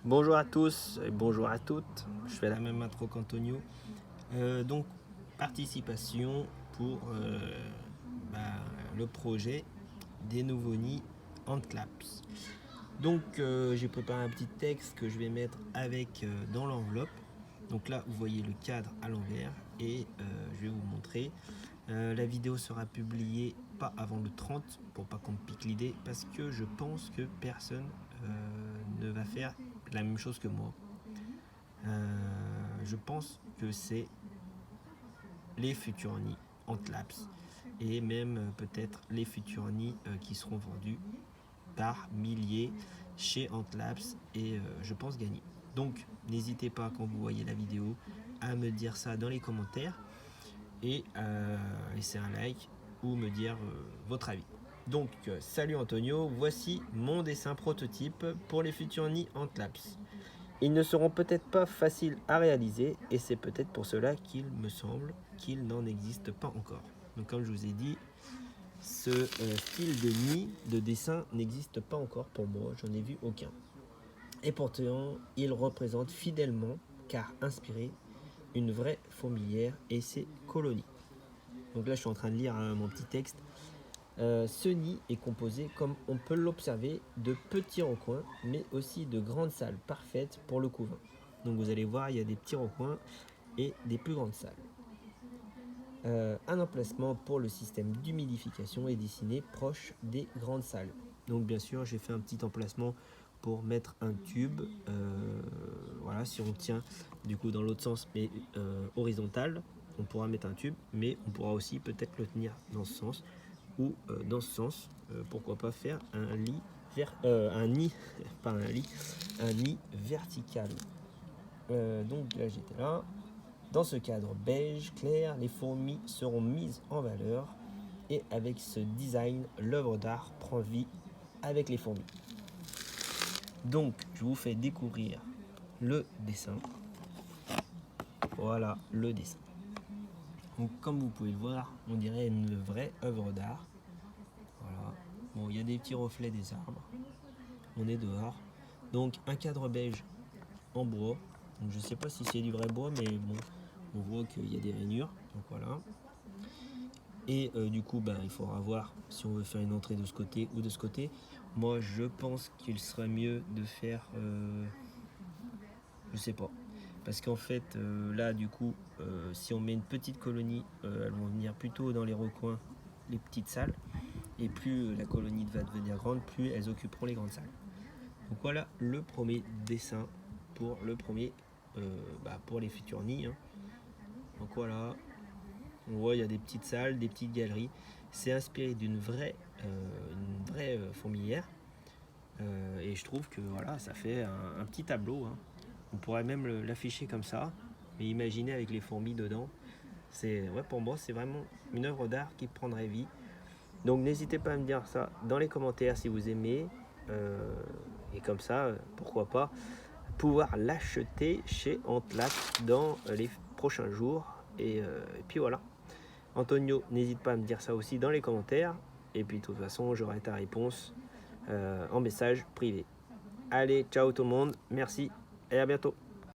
Bonjour à tous et bonjour à toutes. Je fais la même intro qu'Antonio. Donc, participation pour bah, le projet des nouveaux-nés Antlaps. Donc, j'ai préparé un petit texte que je vais mettre avec dans l'enveloppe. Donc là, vous voyez le cadre à l'envers et je vais vous montrer. La vidéo sera publiée pas avant le 30 pour pas qu'on me pique l'idée parce que je pense que personne ne va faire la même chose que moi. Je pense que c'est les Futurni Antlaps et même peut-être les Futurni qui seront vendus par milliers chez Antlaps et je pense gagner. Donc n'hésitez pas quand vous voyez la vidéo à me dire ça dans les commentaires et laisser un like ou me dire votre avis. Donc salut Antonio, voici mon dessin prototype pour les Futurni Antlaps. Ils ne seront peut-être pas faciles à réaliser et c'est peut-être pour cela qu'il me semble qu'il n'en existe pas encore. Donc comme je vous ai dit, ce style de nid de dessin n'existe pas encore pour moi, j'en ai vu aucun. Et pourtant, il représente fidèlement, car inspiré, une vraie fourmilière et ses colonies. Donc là je suis en train de lire mon petit texte. Ce nid est composé, comme on peut l'observer, de petits recoins, mais aussi de grandes salles parfaites pour le couvain. Donc vous allez voir, il y a des petits recoins et des plus grandes salles. Un emplacement pour le système d'humidification est dessiné proche des grandes salles. Donc bien sûr, j'ai fait un petit emplacement pour mettre un tube. Voilà, si on tient du coup dans l'autre sens, mais horizontal, on pourra mettre un tube, mais on pourra aussi peut-être le tenir dans ce sens ou dans ce sens. Pourquoi pas faire un lit un nid, pas un lit, un nid vertical. Donc là j'étais là. Dans ce cadre beige clair, les fourmis seront mises en valeur et avec ce design, l'œuvre d'art prend vie avec les fourmis. Donc je vous fais découvrir le dessin. Voilà le dessin. Donc comme vous pouvez le voir, on dirait une vraie œuvre d'art. Voilà. Bon, il y a des petits reflets des arbres. On est dehors. Donc un cadre beige en bois. Donc, je ne sais pas si c'est du vrai bois, mais bon, on voit qu'il y a des rainures. Donc voilà. Et du coup, il faudra voir si on veut faire une entrée de ce côté ou de ce côté. Moi, je pense qu'il serait mieux de faire, je sais pas, parce qu'en fait, là, du coup, si on met une petite colonie, elles vont venir plutôt dans les recoins, les petites salles. Et plus la colonie va devenir grande, plus elles occuperont les grandes salles. Donc voilà le premier dessin pour le premier, pour les futurs nids. Hein. Donc voilà, on voit il y a des petites salles, des petites galeries. C'est inspiré d'une vraie fourmilière. Et je trouve que voilà, ça fait un petit tableau. Hein. On pourrait même l'afficher comme ça. Mais imaginez avec les fourmis dedans. Pour moi, c'est vraiment une œuvre d'art qui prendrait vie. Donc n'hésitez pas à me dire ça dans les commentaires si vous aimez. Et comme ça, pourquoi pas pouvoir l'acheter chez Antlaps dans les prochains jours. Et puis voilà. Antonio, n'hésite pas à me dire ça aussi dans les commentaires. Et puis de toute façon, j'aurai ta réponse en message privé. Allez, ciao tout le monde. Merci et à bientôt.